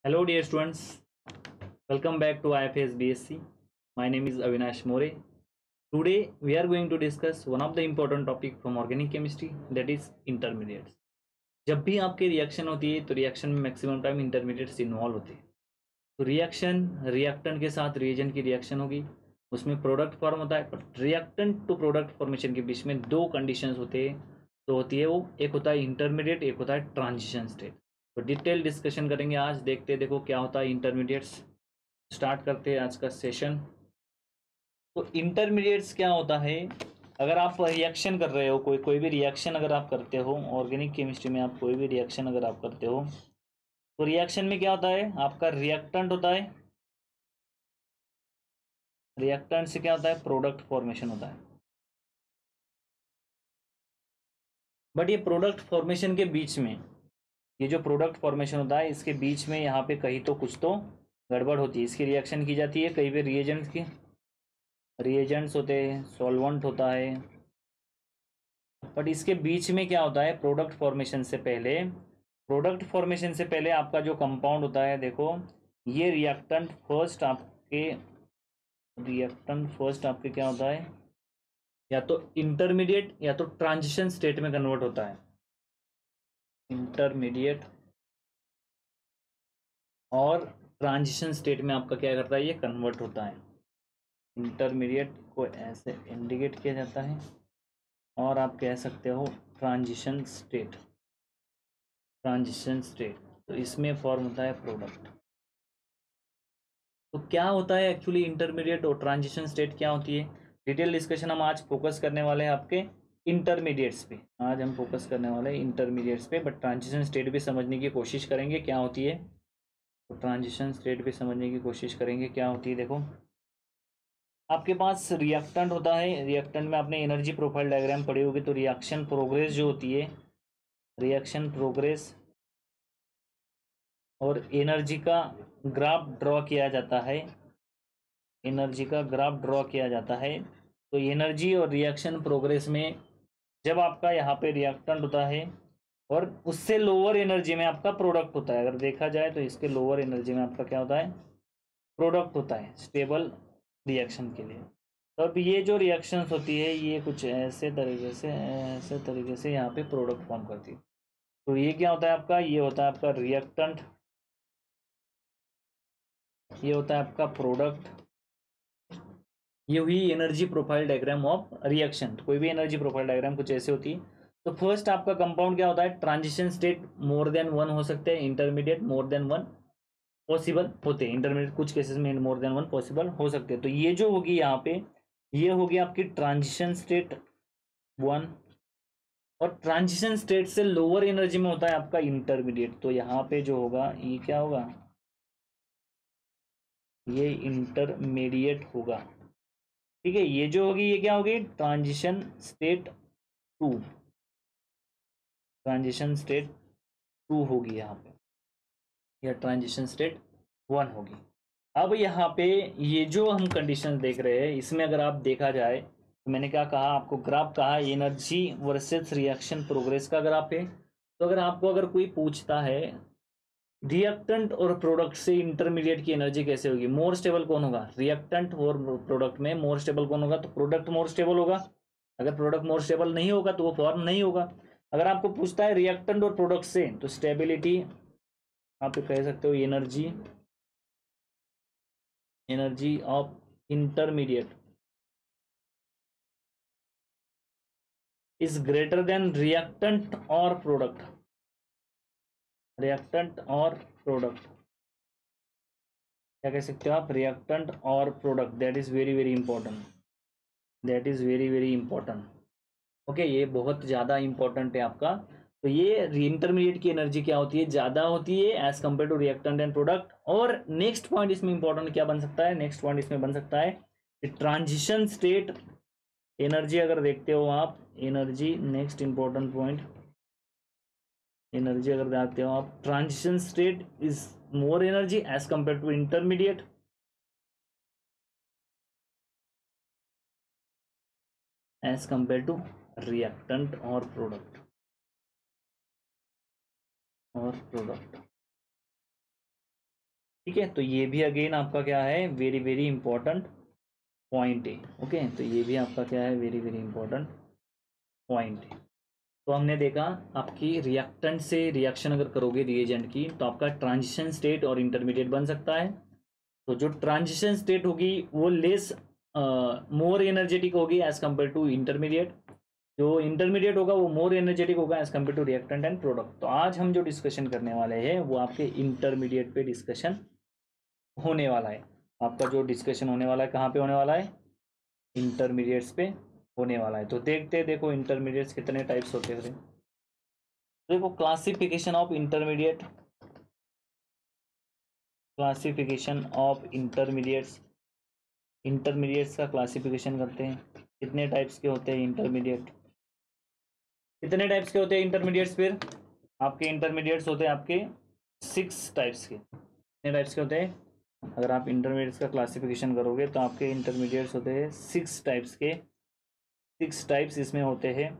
Hello, dear students. Welcome back to IFS BSc. My name is Avinash More. Today, we are going to discuss one of the important topic from organic chemistry, that is intermediates. जब भी आपकी reaction होती है तो reaction में maximum time intermediates involve होते हैं। तो रिएक्शन रिएक्टेंट के साथ रिएजेंट की रिएक्शन होगी, उसमें प्रोडक्ट फॉर्म होता है। But reactant to product formation के बीच में दो कंडीशंस होते हैं। तो होती है वो, एक होता है इंटरमीडिएट, एक होता है ट्रांजिशन स्टेट। तो डिटेल डिस्कशन करेंगे आज। देखते हैं देखो क्या होता है इंटरमीडिएट्स। स्टार्ट करते हैं आज का सेशन। तो इंटरमीडिएट्स क्या होता है, अगर आप रिएक्शन कर रहे हो, कोई भी रिएक्शन अगर आप करते हो ऑर्गेनिक केमिस्ट्री में, आप कोई भी रिएक्शन अगर आप करते हो तो रिएक्शन में क्या होता है, आपका रिएक्टेंट होता है। रिएक्टेंट से क्या होता है, प्रोडक्ट फॉर्मेशन होता है। बट ये प्रोडक्ट फॉर्मेशन के बीच में, ये जो प्रोडक्ट फॉर्मेशन होता है इसके बीच में यहाँ पे कहीं तो कुछ तो गड़बड़ होती है। इसकी रिएक्शन की जाती है कहीं पे रिएजेंट्स की, रिएजेंट्स होते हैं, सॉल्वेंट होता है। बट इसके बीच में क्या होता है, प्रोडक्ट फॉर्मेशन से पहले, प्रोडक्ट फॉर्मेशन से पहले आपका जो कंपाउंड होता है, देखो ये रिएक्टेंट फर्स्ट आपके क्या होता है, या तो इंटरमीडिएट या तो ट्रांजिशन स्टेट में कन्वर्ट होता है। इंटरमीडिएट और ट्रांजिशन स्टेट में आपका क्या करता है, ये कन्वर्ट होता है। इंटरमीडिएट को ऐसे इंडिकेट किया जाता है और आप कह सकते हो ट्रांजिशन स्टेट। ट्रांजिशन स्टेट तो इसमें फॉर्म होता है प्रोडक्ट। तो क्या होता है एक्चुअली इंटरमीडिएट और ट्रांजिशन स्टेट क्या होती है, डिटेल डिस्कशन हम आज फोकस करने वाले हैं आपके इंटरमीडिएट्स पे। आज हम फोकस करने वाले हैं इंटरमीडिएट्स पे, बट ट्रांजिशन स्टेट भी समझने की कोशिश करेंगे क्या होती है। तो ट्रांजिशन स्टेट भी समझने की कोशिश करेंगे क्या होती है। देखो आपके पास रिएक्टेंट होता है, रिएक्टेंट में आपने एनर्जी प्रोफाइल डायग्राम पढ़ी होगी। तो रिएक्शन प्रोग्रेस जो होती है, रिएक्शन प्रोग्रेस और एनर्जी का ग्राफ ड्रॉ किया जाता है। एनर्जी का ग्राफ ड्रॉ किया जाता है। तो एनर्जी और रिएक्शन प्रोग्रेस में जब आपका यहाँ पे रिएक्टेंट होता है और उससे लोअर एनर्जी में आपका प्रोडक्ट होता है, अगर देखा जाए तो इसके लोअर एनर्जी में आपका क्या होता है, प्रोडक्ट होता है स्टेबल रिएक्शन के लिए। तो अब ये जो रिएक्शंस होती है ये कुछ ऐसे तरीके से यहाँ पे प्रोडक्ट फॉर्म करती है। तो ये क्या होता है आपका, ये होता है आपका रिएक्टेंट, ये होता है आपका प्रोडक्ट। ये हुई energy profile diagram of reaction. कोई भी एनर्जी प्रोफाइल डायग्राम कुछ ऐसे होती है। तो फर्स्ट आपका कंपाउंड क्या होता है, transition state more than one हो सकते हैं, intermediate more than one possible होते हैं, इंटरमीडिएट कुछ केसेस में मोर देन वन पॉसिबल हो सकते हैं। तो ये जो होगी यहाँ पे, ये होगी आपकी ट्रांजिशन स्टेट वन, और ट्रांजिशन स्टेट से लोअर एनर्जी में होता है आपका इंटरमीडिएट। तो यहाँ पे जो होगा ये क्या होगा, ये इंटरमीडिएट होगा। ठीक है, ये जो होगी ये क्या होगी, transition state two, transition state two होगी यहाँ पे, या ट्रांजिशन स्टेट वन होगी। अब यहाँ पे ये जो हम कंडीशन देख रहे हैं इसमें अगर आप देखा जाए तो मैंने क्या कहा आपको, ग्राफ कहा एनर्जी वर्सेस रिएक्शन प्रोग्रेस का ग्राफ है। तो अगर आपको अगर कोई पूछता है रिएक्टेंट और प्रोडक्ट से इंटरमीडिएट की एनर्जी कैसे होगी, मोर स्टेबल कौन होगा, रिएक्टेंट और प्रोडक्ट में मोर स्टेबल कौन होगा, तो प्रोडक्ट मोर स्टेबल होगा। अगर प्रोडक्ट मोर स्टेबल नहीं होगा तो वो फॉर्म नहीं होगा। अगर आपको पूछता है रिएक्टेंट और प्रोडक्ट से, तो स्टेबिलिटी आप कह सकते हो energy, energy of intermediate is greater than reactant और प्रोडक्ट, रिएक्टेंट और प्रोडक्ट क्या कह सकते हो आप, रिएक्टेंट और product. That is very very important, that is very very important. Okay, ये बहुत ज़्यादा इंपॉर्टेंट है आपका। तो ये इंटरमीडिएट की एनर्जी क्या होती है, ज़्यादा होती है as compare to reactant and product. और नेक्स्ट पॉइंट इसमें इंपॉर्टेंट क्या बन सकता है, नेक्स्ट पॉइंट इसमें बन सकता है ट्रांजिशन स्टेट एनर्जी। अगर देखते हो आप energy, next important point energy अगर देखते हो आप, transition state is more energy as compare to intermediate, as compare to reactant और प्रोडक्ट, और प्रोडक्ट। ठीक है, तो ये भी अगेन आपका क्या है, वेरी वेरी इंपॉर्टेंट पॉइंट है। ओके, तो ये भी आपका क्या है, वेरी वेरी इंपॉर्टेंट पॉइंट है। तो हमने देखा आपकी रिएक्टेंट से रिएक्शन अगर करोगे रिएजेंट की, तो आपका ट्रांजिशन स्टेट और इंटरमीडिएट बन सकता है। तो जो ट्रांजिशन स्टेट होगी वो लेस मोर एनर्जेटिक होगी एज कम्पेयर टू इंटरमीडिएट। जो इंटरमीडिएट होगा वो मोर एनर्जेटिक होगा as compare to reactant and product. तो आज हम जो डिस्कशन करने वाले हैं वो आपके इंटरमीडिएट पे डिस्कशन होने वाला है। आपका जो डिस्कशन होने वाला है कहाँ पे होने वाला है, इंटरमीडिएट्स पे होने वाला है। तो देखते हैं, देखो इंटरमीडिएट्स कितने टाइप्स होते हैं। देखो classification of intermediate, classification of intermediates, intermediates का क्लासिफिकेशन करते हैं। कितने टाइप्स के होते हैं इंटरमीडिएट, कितने टाइप्स के होते हैं इंटरमीडिएट्स? फिर आपके इंटरमीडिएट्स होते हैं आपके 6 टाइप्स के। कितने टाइप्स के होते हैं? अगर आप इंटरमीडिएट्स का क्लासिफिकेशन करोगे तो आपके इंटरमीडिएट्स होते हैं 6 टाइप्स के। 6 टाइप्स इसमें होते हैं,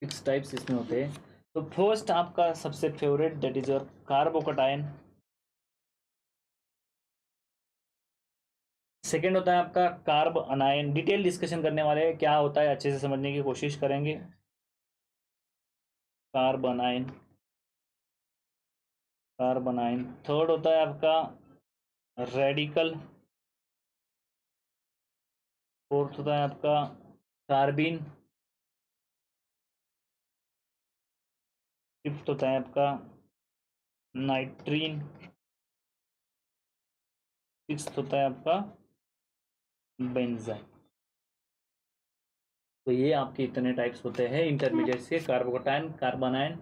6 टाइप्स इसमें होते हैं। तो फर्स्ट आपका सबसे favourite that is your carbocation. Second होता है आपका कार्ब अनायन। डिटेल डिस्कशन करने वाले हैं, क्या होता है अच्छे से समझने की कोशिश करेंगे। Carb अनायन, carb अनायन। थर्ड होता है आपका रेडिकल। फोर्थ होता है आपका कार्बिन। फिफ्थ होता है आपका नाइट्रीन। सिक्स्थ होता है आपका बेंजाइन। तो ये आपके इतने टाइप्स होते हैं इंटरमीडिएट्स के, carbocation, carbanion,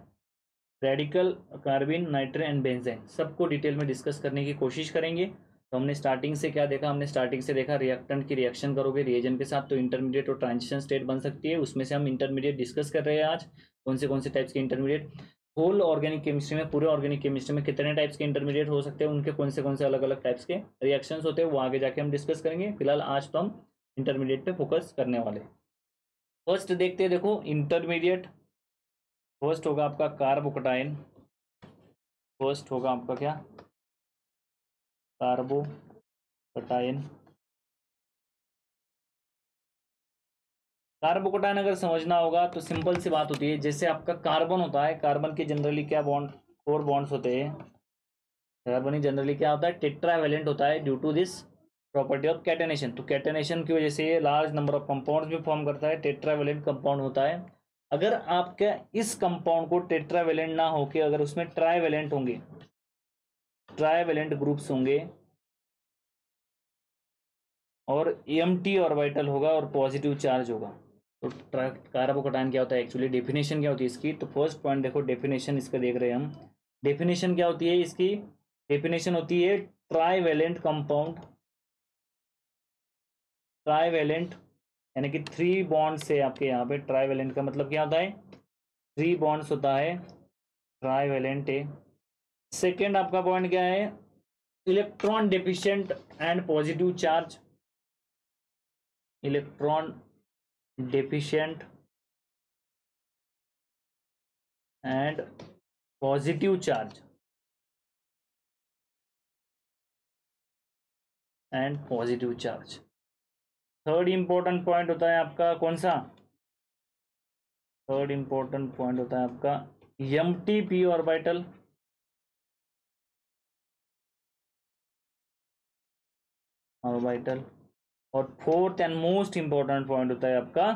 radical, carbene, nitrene and benzene. सबको डिटेल में डिस्कस करने की कोशिश करेंगे। तो हमने स्टार्टिंग से क्या देखा, हमने स्टार्टिंग से देखा रिएक्टेंट की रिएक्शन करोगे रिएजेंट के साथ तो इंटरमीडिएट और ट्रांजिशन स्टेट बन सकती है। उसमें से हम इंटरमीडिएट डिस्कस कर रहे हैं आज, कौन से टाइप्स के इंटरमीडिएट। होल ऑर्गेनिक केमिस्ट्री में, पूरे ऑर्गेनिक केमिस्ट्री में कितने टाइप्स के इंटरमीडिएट हो सकते हैं, उनके कौन से अलग अलग टाइप्स के रिएक्शंस होते हैं वो आगे जाके हम डिस्कस करेंगे। फिलहाल आज तो हम इंटरमीडिएट पे फोकस करने वाले। फर्स्ट देखते हैं, देखो इंटरमीडिएट। फर्स्ट होगा आपका कार्बोकटायन। फर्स्ट होगा आपका क्या, कार्बोकटायन। कार्बोकटायन अगर समझना होगा तो सिंपल सी बात होती है, जैसे आपका कार्बन होता है, कार्बन के जनरली क्या बॉन्ड, 4 बॉन्ड्स होते हैं। कार्बन ही जनरली क्या होता है, टेट्रावैलेंट होता है due to this property of catenation. तो कैटेनेशन की वजह से ये लार्ज नंबर ऑफ कंपाउंड्स भी फॉर्म करता है, टेट्रावैलेंट कंपाउंड होता है। अगर आपका इस कंपाउंड को टेट्रावैलेंट ना होके अगर उसमें ट्राईवैलेंट होंगे, ट्राईवैलेंट ग्रुप्स होंगे और एम्प्टी ऑर्बिटल होगा और पॉजिटिव चार्ज होगा, तो कार्बोकटायन क्या होता है एक्चुअली, डेफिनेशन क्या होती है इसकी। तो फर्स्ट पॉइंट देखो, डेफिनेशन इसका देख रहे हैं हम। डेफिनेशन क्या होती है इसकी, डेफिनेशन होती है ट्राईवैलेंट कंपाउंड। ट्राईवैलेंट यानी कि 3 बॉन्ड से आपके यहाँ पे ट्राईवैलेंट का मतलब क्या होता है, 3 बॉन्ड्स होता है, ट्राईवैलेंट है। सेकेंड आपका पॉइंट क्या है, electron deficient and positive charge. Electron deficient and positive charge, and positive charge. Third important point होता है आपका कौन सा, थर्ड इंपॉर्टेंट पॉइंट होता है आपका एम्प्टी पी ऑर्बिटल। ऑर्बिटल। और fourth and most important point होता है आपका,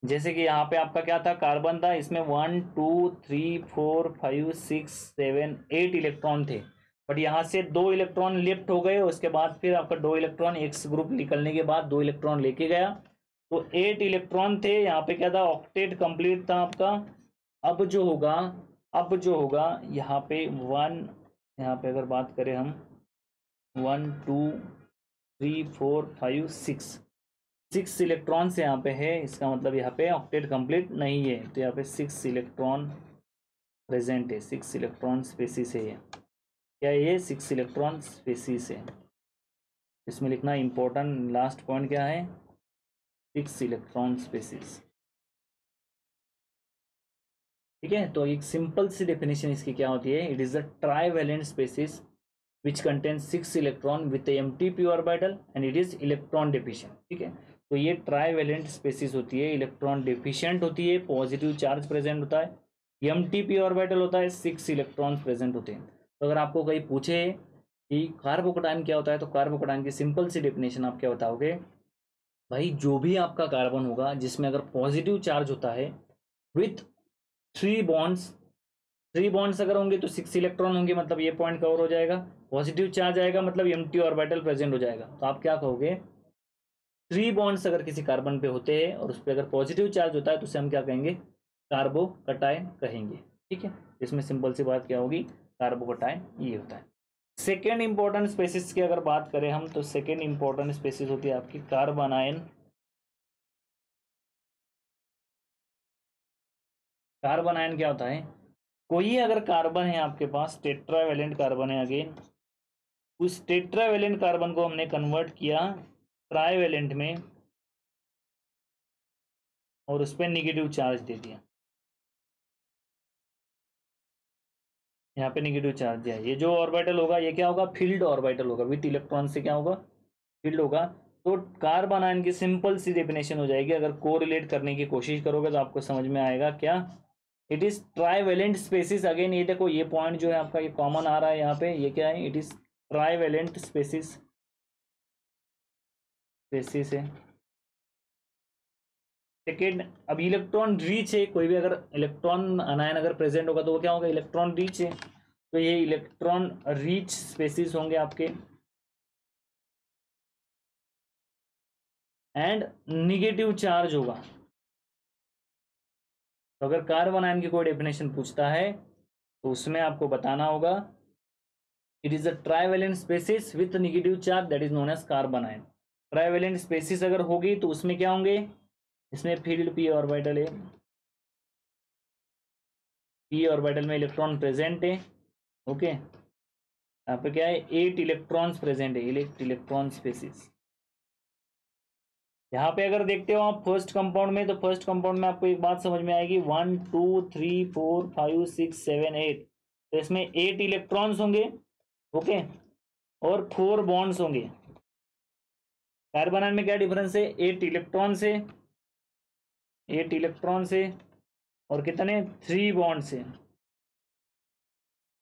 जैसे कि यहाँ पे आपका क्या था, कार्बन था, इसमें 1 2 3 4 5 6 7 8 इलेक्ट्रॉन थे। बट यहाँ से 2 इलेक्ट्रॉन लेफ्ट हो गए, उसके बाद फिर आपका 2 इलेक्ट्रॉन एक्स ग्रुप निकलने के बाद 2 इलेक्ट्रॉन लेके गया, तो 8 इलेक्ट्रॉन थे। यहाँ पे क्या था, ऑक्टेट कंप्लीट था आपका। अब जो होगा, अब जो होगा यहाँ पे 1, यहाँ पे अगर बात करें हम 1 2 3 4 5 6 इलेक्ट्रॉन्स यहाँ पे है, इसका मतलब यहाँ पे ऑक्टेट कंप्लीट नहीं है, तो यहाँ पे 6 इलेक्ट्रॉन प्रेजेंट है, 6 इलेक्ट्रॉन स्पेसिस है। ये क्या, ये 6 इलेक्ट्रॉन स्पेसिस है। इसमें लिखना इंपॉर्टेंट लास्ट पॉइंट क्या है, 6 इलेक्ट्रॉन स्पेसिस। ठीक है, तो एक सिंपल सी डेफिनेशन इसकी क्या होती है, it is a trivalent species. Which contain 6 electron with empty p orbital and it is electron deficient. ठीक है, तो ये ट्राईवेलेंट स्पेसिस होती है, इलेक्ट्रॉन डेफिशिएंट होती है, पॉजिटिव चार्ज प्रेजेंट होता है, एम्प्टी पी ऑर्बिटल होता है, 6 इलेक्ट्रॉन प्रेजेंट होते हैं। तो अगर आपको कहीं पूछे कि कार्बोकैटायन क्या होता है, तो कार्बोकैटायन की सिंपल सी डेफिनेशन आप क्या बताओगे भाई, जो भी आपका कार्बन होगा जिसमें अगर पॉजिटिव चार्ज होता है विथ 3 बॉन्ड्स, 3 बॉन्ड्स अगर होंगे तो 6 इलेक्ट्रॉन होंगे, मतलब ये पॉइंट कवर हो जाएगा। पॉजिटिव चार्ज आएगा मतलब एम्प्टी ऑर्बिटल प्रेजेंट हो जाएगा। तो आप क्या कहोगे, 3 बॉन्ड्स अगर किसी कार्बन पे होते हैं और उस पर अगर पॉजिटिव चार्ज होता है तो उसे हम क्या कहेंगे, कार्बोकैटायन कहेंगे। ठीक है, इसमें सिंपल सी बात क्या होगी, कार्बोकैटायन ये होता है। सेकेंड इंपॉर्टेंट स्पेसिस की अगर बात करें हम, तो सेकेंड इंपॉर्टेंट स्पेसिस होती है आपकी कार्बोनाइन। कार्बोनाइन क्या होता है, कोई अगर कार्बन है आपके पास, टेट्रावेलेंट कार्बन है अगेन, उस टेट्रावेलेंट कार्बन को हमने कन्वर्ट किया ट्राईवेलेंट में और उस पर निगेटिव चार्ज दे दिया, यहाँ पे निगेटिव चार्ज दिया। ये जो ऑर्बिटल होगा ये क्या होगा, फील्ड ऑर्बिटल होगा, विथ इलेक्ट्रॉन से क्या होगा, फील्ड होगा। तो कार्बन आयन की सिंपल सी डेफिनेशन हो जाएगी, अगर कोरिलेट करने की कोशिश करोगे तो आपको समझ में आएगा क्या, it is trivalent species. Again ये देखो, ये पॉइंट जो है आपका ये कॉमन आ रहा है यहाँ पे, ये क्या है, it is trivalent species, species है। सेकेंड, अब इलेक्ट्रॉन रीच है, कोई भी अगर इलेक्ट्रॉन अनायन अगर प्रेजेंट होगा तो वो क्या होगा, इलेक्ट्रॉन रीच है, तो ये इलेक्ट्रॉन रीच स्पेसिस होंगे आपके। एंड निगेटिव चार्ज होगा, तो अगर कार्बन आयन की कोई डेफिनेशन पूछता है तो उसमें आपको बताना होगा it is a trivalent species with negative charge that is known as carbon ion. Trivalent species अगर होगी तो उसमें क्या होंगे, इसमें फील्ड पी ऑर्बिटल है, पी ऑर्बिटल में इलेक्ट्रॉन प्रेजेंट है। ओके, यहाँ पे क्या है, 8 इलेक्ट्रॉन्स प्रेजेंट है, 8 इलेक्ट्रॉन स्पेसिस। यहाँ पे अगर देखते हो आप फर्स्ट कंपाउंड में, तो फर्स्ट कंपाउंड में आपको एक बात समझ में आएगी, 1 2 3 4 5 6 7 8, तो इसमें 8 इलेक्ट्रॉन्स होंगे। ओके, और 4 बॉन्ड्स होंगे। कार्बन आयन में क्या डिफरेंस है, 8 इलेक्ट्रॉन से, 8 इलेक्ट्रॉन से और कितने, 3 बॉन्ड से,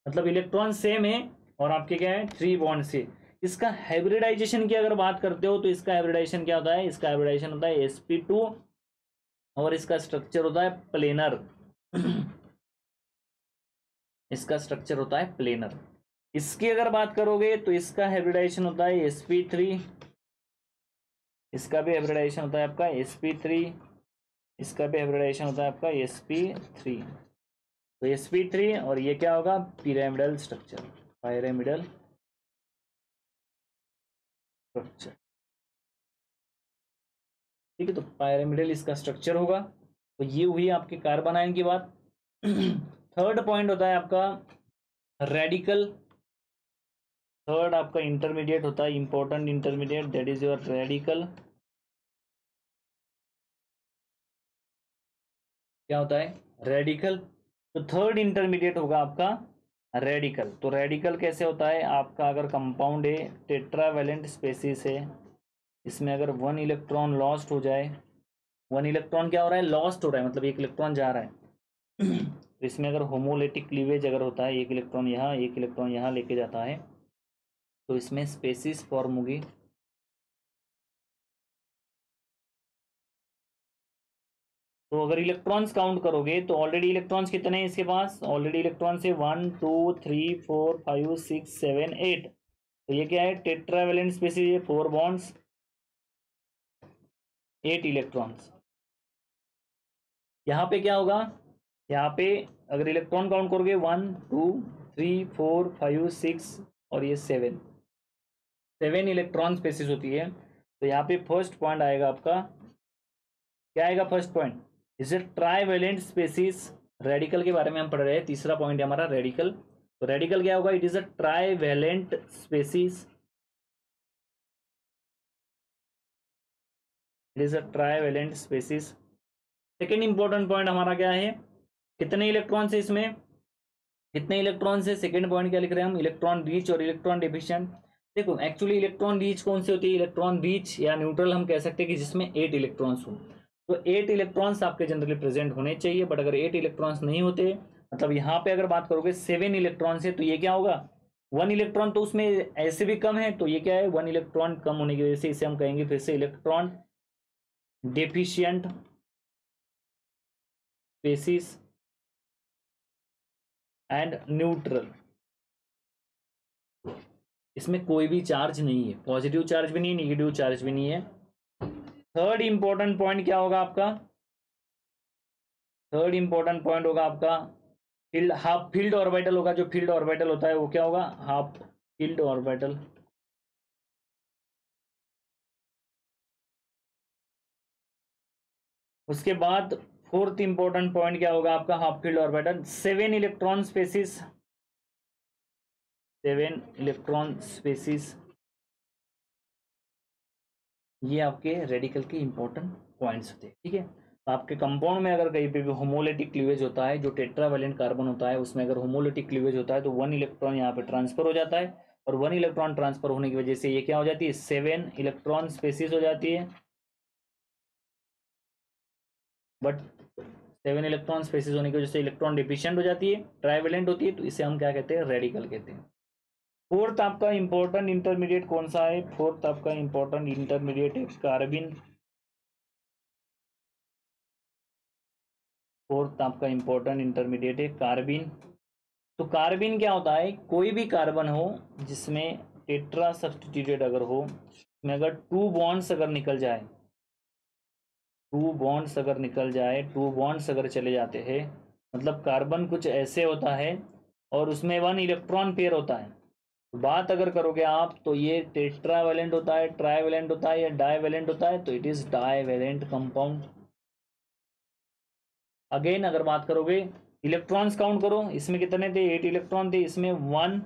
मतलब इलेक्ट्रॉन सेम है और आपके क्या है, 3 बॉन्ड से। इसका हाइब्रिडाइजेशन की अगर बात करते हो तो इसका हाइब्रिडाइजेशन क्या होता है, इसका हाइब्रिडाइजेशन होता है sp2 और इसका स्ट्रक्चर होता है प्लेनर। इसका स्ट्रक्चर होता है प्लेनर। इसकी अगर बात करोगे तो इसका हाइब्रिडाइजेशन होता है sp3, इसका भी हाइब्रिडाइजेशन होता है आपका sp3, इसका भी हाइब्रिडाइजेशन होता है आपका sp3। तो sp3 और ये क्या होगा, पिरामिडल स्ट्रक्चर, पिरामिडल स्ट्रक्चर। ठीक है, तो पिरामिडल इसका स्ट्रक्चर होगा। तो ये हुई आपके कार्बन आयन की बात। थर्ड पॉइंट होता है आपका रेडिकल। थर्ड आपका इंटरमीडिएट होता है, important intermediate, that is your radical. क्या होता है, रेडिकल। तो थर्ड इंटरमीडिएट होगा आपका रेडिकल। तो रेडिकल कैसे होता है, आपका अगर कंपाउंड है, टेट्रावेलेंट स्पेसिस है, इसमें अगर 1 इलेक्ट्रॉन लॉस्ट हो जाए, 1 इलेक्ट्रॉन क्या हो रहा है, लॉस्ट हो रहा है, मतलब 1 इलेक्ट्रॉन जा रहा है। तो इसमें अगर होमोलेटिक क्लीवेज अगर होता है, 1 इलेक्ट्रॉन यहाँ 1 इलेक्ट्रॉन यहाँ लेके जाता है, तो इसमें स्पेसिस फॉर्म होगी। तो अगर इलेक्ट्रॉन्स काउंट करोगे तो ऑलरेडी इलेक्ट्रॉन्स कितने हैं इसके पास, ऑलरेडी इलेक्ट्रॉन्स है 1 2 3 4 5 6 7 8। तो ये क्या है, टेट्रावेलेंट स्पेसिस, ये 4 बॉन्ड्स 8 इलेक्ट्रॉन्स। यहाँ पे क्या होगा, यहाँ पे अगर इलेक्ट्रॉन काउंट करोगे 1 2 3 4 5 6 और ये 7 इलेक्ट्रॉन स्पेसिस होती है। तो यहाँ पे फर्स्ट पॉइंट आएगा आपका, क्या आएगा first point, is a trivalent species. Radical के बारे में हम पढ़ रहे हैं, तीसरा पॉइंट है हमारा रेडिकल। तो रेडिकल क्या होगा, it is a trivalent species, it is a trivalent species. Second important point हमारा क्या है, कितने इलेक्ट्रॉन्स है इसमें, कितने इलेक्ट्रॉन से, सेकंड पॉइंट क्या लिख रहे हैं हम, इलेक्ट्रॉन रिच और इलेक्ट्रॉन डेफिशिएंट। देखो एक्चुअली इलेक्ट्रॉन रिच कौन सी होती है, इलेक्ट्रॉन रिच या न्यूट्रल हम कह सकते हैं कि जिसमें 8 इलेक्ट्रॉन्स हो। तो 8 इलेक्ट्रॉन्स आपके जनरली प्रेजेंट होने चाहिए, बट अगर 8 इलेक्ट्रॉन्स नहीं होते, मतलब यहाँ पे अगर बात करोगे 7 इलेक्ट्रॉन से, तो ये क्या होगा, 1 इलेक्ट्रॉन तो उसमें ऐसे भी कम है, तो ये क्या है, 1 इलेक्ट्रॉन कम होने की वजह से इसे हम कहेंगे फिर से electron deficient species and neutral. इसमें कोई भी चार्ज नहीं है, पॉजिटिव चार्ज भी नहीं है, निगेटिव चार्ज भी नहीं है। थर्ड इंपॉर्टेंट पॉइंट क्या होगा आपका, थर्ड इंपॉर्टेंट पॉइंट होगा आपका फील्ड, हाफ फील्ड ऑर्बिटल होगा। जो फील्ड ऑर्बिटल होता है वो क्या होगा, हाफ फील्ड ऑर्बिटल। उसके बाद फोर्थ इंपॉर्टेंट पॉइंट क्या होगा आपका, half filled orbital, 7 electron species, 7 electron species. ये आपके रेडिकल के इंपॉर्टेंट पॉइंट्स होते हैं, ठीक है। तो आपके कंपाउंड में अगर कहीं पे भी होमोलिटिक क्लीवेज होता है, जो टेट्रावैलेंट कार्बन होता है उसमें अगर होमोलिटिक क्लीवेज होता है, तो 1 इलेक्ट्रॉन यहाँ पे ट्रांसफर हो जाता है, और 1 इलेक्ट्रॉन ट्रांसफर होने की वजह से ये क्या हो जाती है, 7 इलेक्ट्रॉन स्पेसिस हो जाती है। बट 7 इलेक्ट्रॉन स्पेसिस होने की वजह से इलेक्ट्रॉन डिफिशिएंट हो जाती है, ट्राइवेलेंट होती है, तो इसे हम क्या कहते हैं, रेडिकल कहते हैं। फोर्थ आपका इंपॉर्टेंट इंटरमीडिएट कौन सा है, फोर्थ आपका इंपॉर्टेंट इंटरमीडिएट है कार्बिन। फोर्थ आपका इंपॉर्टेंट इंटरमीडिएट है कार्बिन। तो कार्बिन क्या होता है, कोई भी कार्बन हो जिसमें टेट्रा सब्स्टिट्यूटेड अगर हो, में अगर 2 बॉन्ड्स अगर निकल जाए, 2 बॉन्ड्स अगर निकल जाए, 2 बॉन्ड्स अगर चले जाते हैं, मतलब कार्बन कुछ ऐसे होता है और उसमें 1 इलेक्ट्रॉन पेयर होता है। बात अगर करोगे आप, तो ये टेट्रावैलेंट होता है, ट्राइवैलेंट होता है या डाइवैलेंट होता है, तो it is divalent compound. Again अगर बात करोगे, इलेक्ट्रॉन्स काउंट करो, इसमें कितने थे, 8 इलेक्ट्रॉन थे, इसमें 1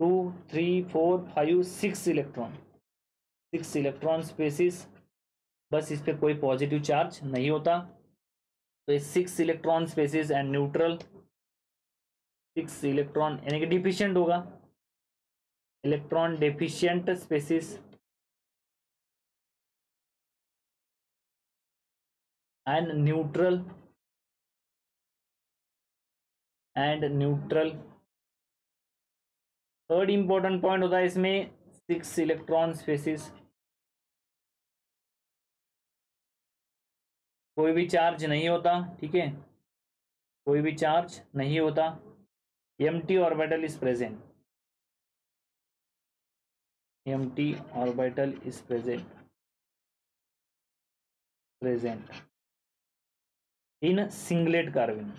2 3 4 5 6 इलेक्ट्रॉन, 6 इलेक्ट्रॉन स्पेसिस। बस इस पर कोई पॉजिटिव चार्ज नहीं होता, तो ये 6 electron species and neutral, 6 electron यानी कि डिफिशियंट होगा, electron deficient species and neutral, and neutral. Third important point होता है इसमें 6 इलेक्ट्रॉन स्पेसिस, कोई भी चार्ज नहीं होता, ठीक है, कोई भी चार्ज नहीं होता, empty orbital is present, empty orbital is present in singlet carbon.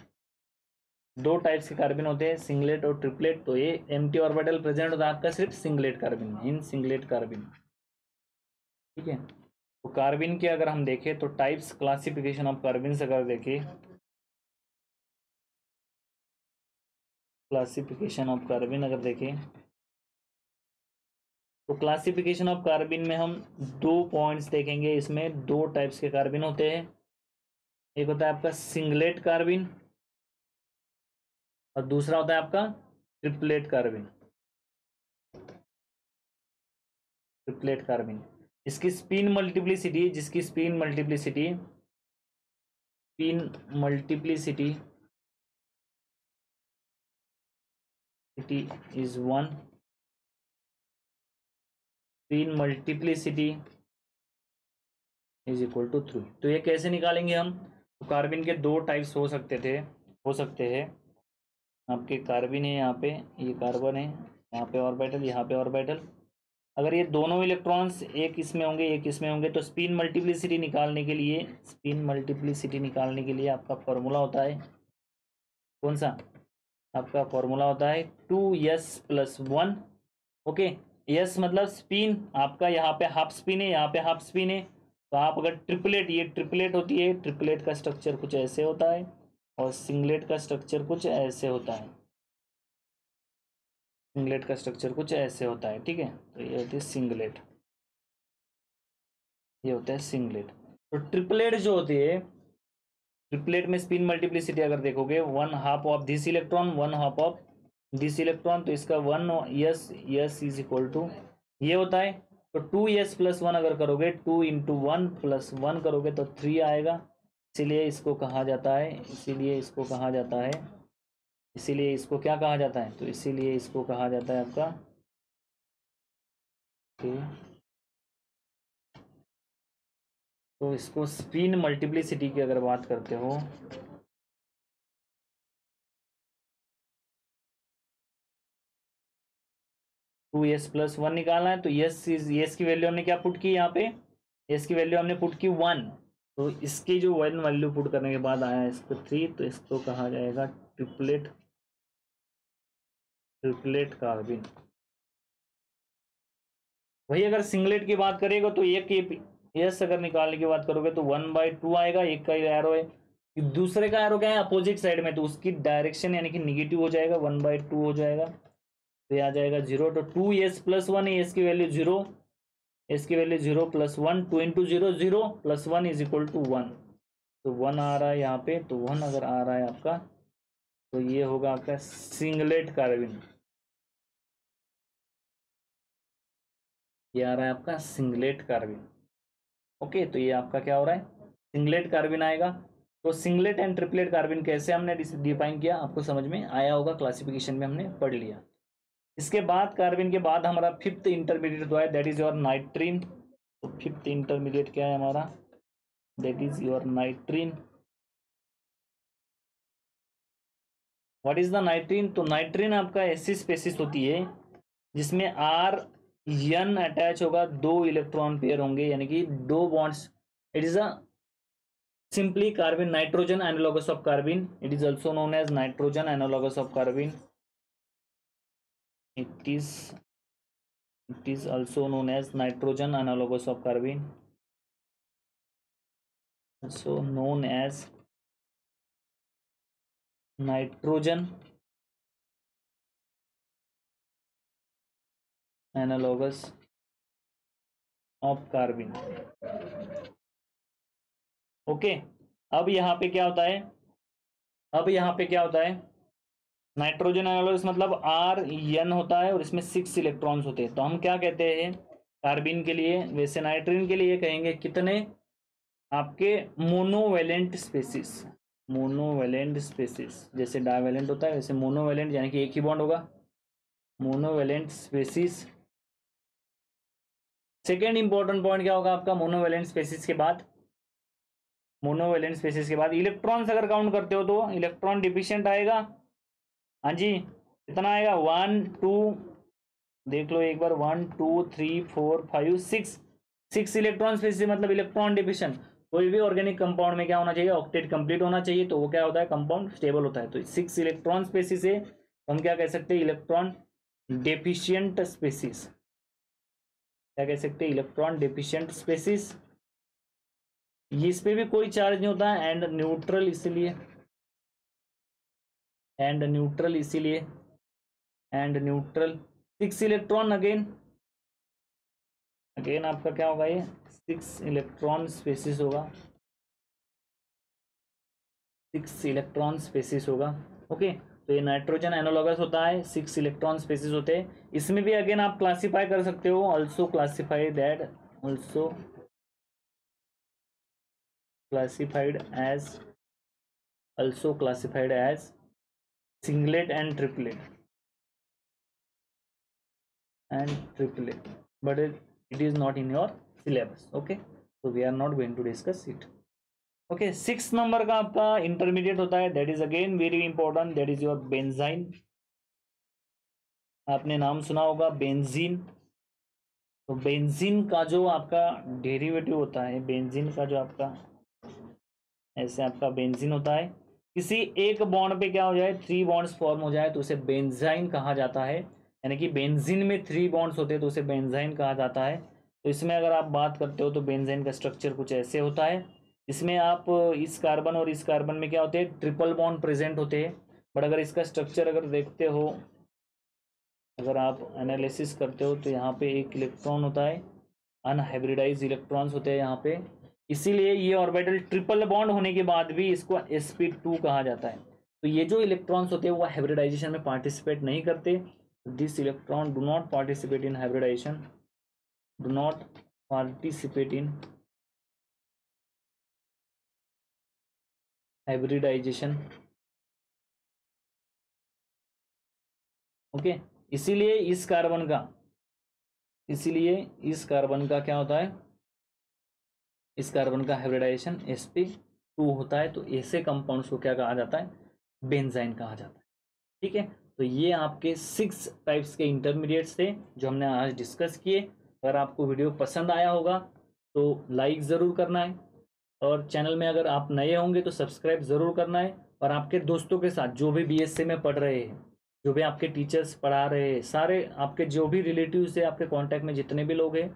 दो टाइप्स के कार्बन होते हैं, सिंगलेट और ट्रिपलेट, तो ये एम्प्टी ऑर्बिटल प्रेजेंट होता है आपका सिर्फ सिंगलेट कार्बन में, इन सिंगलेट कार्बन, ठीक है। तो कार्बन के अगर हम देखें तो टाइप्स, क्लासिफिकेशन ऑफ कार्बन अगर देखें, क्लासिफिकेशन ऑफ कार्बन अगर देखें, तो क्लासिफिकेशन ऑफ कार्बन में हम 2 पॉइंट्स देखेंगे। इसमें 2 टाइप्स के कार्बन होते हैं, एक होता है आपका सिंगलेट कार्बन और दूसरा होता है आपका ट्रिपलेट कार्बन, ट्रिपलेट कार्बन। इसकी स्पिन मल्टीप्लिसिटी, जिसकी spin multiplicity, spin multiplicity is 1, spin multiplicity is equal to 3। तो ये कैसे निकालेंगे हम, तो कार्बन के 2 टाइप्स हो सकते थे, हो सकते हैं आपके। कार्बन है यहाँ पे, ये कार्बन है, यहाँ पे ऑर्बिटल, यहाँ पे ऑर्बिटल। अगर ये दोनों इलेक्ट्रॉन्स एक इसमें होंगे, एक इसमें होंगे, तो स्पिन मल्टीप्लिसिटी निकालने के लिए, स्पिन मल्टीप्लिसिटी निकालने के लिए आपका फॉर्मूला होता है कौन सा, आपका फॉर्मूला होता है 2s+1। ओके, यस मतलब स्पिन आपका यहाँ पे हाफ स्पिन है, यहाँ पे हाफ स्पिन है, तो आप अगर ट्रिपलेट, ये ट्रिपलेट होती है, ट्रिपलेट का स्ट्रक्चर कुछ ऐसे होता है और सिंगलेट का स्ट्रक्चर कुछ ऐसे होता है, सिंगलेट का स्ट्रक्चर कुछ ऐसे होता है, ठीक है। तो ये होती है सिंगलेट, ये होता है सिंगलेट। तो ट्रिपलेट जो होती है, ट्रिपलेट में स्पिन मल्टीप्लिसिटी अगर देखोगे, 1/2 of this electron, 1/2 of this electron, तो इसका 1 इज इक्वल टू ये होता है। तो 2s+1 अगर करोगे, 2 × 1 + 1 करोगे तो 3 आएगा। इसीलिए इसको कहा जाता है, इसीलिए इसको क्या कहा जाता है, तो इसीलिए इसको कहा जाता है आपका तो इसको स्पिन मल्टीप्लिसिटी की अगर बात करते हो, टू s+1 निकालना है, तो यस की वैल्यू हमने क्या पुट की यहाँ पे, यस की वैल्यू हमने पुट की 1। तो इसकी जो 1 वैल्यू पुट करने के बाद आया इसको 3, तो इसको कहा जाएगा ट्रिपलेट कार्बिन। वही अगर सिंगलेट की बात करेगा तो एक यस अगर निकालने की बात करोगे तो 1/2 आएगा। एक का एरो है, दूसरे का एरो क्या है, अपोजिट साइड में, तो उसकी डायरेक्शन यानी कि निगेटिव हो जाएगा, 1/2 हो जाएगा, तो ये आ जाएगा 0। तो 2s+1 है, एस की वैल्यू 0, एस की वैल्यू 0 + 1, 2 × 0 0 + 1 इज इक्वल टू 1। तो 1 आ रहा है यहाँ पे, तो 1 अगर आ रहा है आपका, तो ये होगा आपका सिंगलेट कार्बिन। ये आ रहा है आपका सिंगलेट कार्बिन। ओके, तो ये आपका क्या हो रहा है, सिंगलेट कार्बिन आएगा। तो सिंगलेट एंड ट्रिपलेट कार्बिन कैसे हमने डिफाइन किया, आपको समझ में आया होगा, क्लासिफिकेशन में हमने पढ़ लिया। इसके बाद कार्बिन के बाद हमारा फिफ्थ इंटरमीडिएट जो है दैट इज योर नाइट्रीन। तो फिफ्थ इंटरमीडिएट क्या है हमारा, that is your नाइट्रीन। What is the नाइट्रीन, तो नाइट्रीन आपका ऐसी स्पेसिस होती है जिसमें R N अटैच होगा, 2 इलेक्ट्रॉन पेयर होंगे, यानी कि 2 bonds. It is a simply carbon nitrogen analogous of carbon. It is also known as nitrogen analogous of carbon. It is also known as nitrogen analogous of carbon, also known as nitrogen analogous of carbon. Okay, अब यहाँ पे क्या होता है, nitrogen analogous मतलब RN होता है और इसमें 6 इलेक्ट्रॉन्स होते हैं। तो हम क्या कहते हैं कार्बिन के लिए, वैसे नाइट्रीन के लिए कहेंगे कितने, आपके मोनोवेलेंट स्पेसिस, जैसे डाइवेलेंट होता है वैसे मोनोवेलेंट, यानी कि एक ही बॉन्ड होगा, monovalent species. Second important point क्या होगा आपका, मोनोवेलेंट स्पेसिस के बाद इलेक्ट्रॉन्स अगर काउंट करते हो तो इलेक्ट्रॉन डिफिशिएंट आएगा। हाँ जी, कितना आएगा, 1 2, देख लो एक बार, 1 2 3 4 5 6 इलेक्ट्रॉन स्पेसिस, मतलब इलेक्ट्रॉन डिफिशिएंट। कोई भी ऑर्गेनिक कंपाउंड में क्या होना चाहिए, ऑक्टेट कंप्लीट होना चाहिए, तो वो क्या होता है, कंपाउंड स्टेबल होता है। तो 6 इलेक्ट्रॉन स्पेसिस है, हम क्या कह सकते हैं, इलेक्ट्रॉन डेफिशिएंट स्पेसिस। क्या कह सकते हैं, इलेक्ट्रॉन डेफिशिएंट स्पेसिस। इस पे भी कोई चार्ज नहीं होता है, एंड न्यूट्रल इसीलिए, एंड न्यूट्रल। 6 इलेक्ट्रॉन अगेन आपका क्या होगा, ये 6 इलेक्ट्रॉन स्पेसिस होगा, 6 इलेक्ट्रॉन स्पेसिस होगा। ओके, तो ये नाइट्रोजन एनालॉगस होता है, 6 इलेक्ट्रॉन स्पेसिस होते हैं। इसमें भी अगेन आप क्लासिफाई कर सकते हो, also classified as singlet and triplet, but it is not in your syllabus. Okay, so we are not going to discuss it. Okay, 6 number का आपका इंटरमीडिएट होता है, that is again very important, that is your benzene. आपने नाम सुना होगा benzene. तो benzene का जो आपका डेरिवेटिव होता है, बेंजीन का जो आपका ऐसे आपका बेंजीन होता है, किसी एक बॉन्ड पे क्या हो जाए, 3 बॉन्ड्स फॉर्म हो जाए तो उसे बेंजाइन कहा जाता है। यानी कि बेंजीन में 3 बॉन्ड्स होते हैं तो उसे बेंजाइन कहा जाता है। तो इसमें अगर आप बात करते हो तो बेंजाइन का स्ट्रक्चर कुछ ऐसे होता है। इसमें आप इस कार्बन और इस कार्बन में क्या होते हैं, ट्रिपल बॉन्ड प्रेजेंट होते हैं। बट अगर इसका स्ट्रक्चर अगर देखते हो, अगर आप एनालिसिस करते हो तो यहाँ पे एक इलेक्ट्रॉन होता है, अनहाइब्रिडाइज इलेक्ट्रॉन्स होते हैं यहाँ पे, इसीलिए ये ऑर्बिटल ट्रिपल बॉन्ड होने के बाद भी इसको sp2 कहा जाता है। तो ये जो इलेक्ट्रॉन्स होते हैं वो हाइब्रिडाइजेशन में पार्टिसिपेट नहीं करते। This electron do not participate in hybridization, do not participate in hybridization. Okay, इसीलिए इस कार्बन का क्या होता है, इस कार्बन का हाइब्रिडाइजेशन sp2 होता है। तो ऐसे कंपाउंड्स को क्या कहा जाता है, बेंजाइन कहा जाता है। ठीक है, तो ये आपके 6 टाइप्स के इंटरमीडिएट्स थे जो हमने आज डिस्कस किए। अगर आपको वीडियो पसंद आया होगा तो लाइक ज़रूर करना है, और चैनल में अगर आप नए होंगे तो सब्सक्राइब ज़रूर करना है। और आपके दोस्तों के साथ जो भी बीएससी में पढ़ रहे हैं, जो भी आपके टीचर्स पढ़ा रहे हैं, सारे आपके जो भी रिलेटिव्स है, आपके कांटेक्ट में जितने भी लोग हैं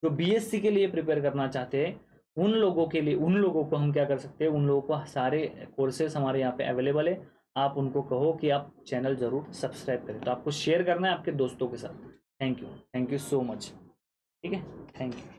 जो बीएससी के लिए प्रिपेयर करना चाहते हैं, उन लोगों के लिए, उन लोगों को हम क्या कर सकते हैं, उन लोगों को सारे कोर्सेस हमारे यहाँ पे अवेलेबल है। आप उनको कहो कि आप चैनल ज़रूर सब्सक्राइब करें। तो आपको शेयर करना है आपके दोस्तों के साथ। Thank you so much. ठीक है, थैंक यू।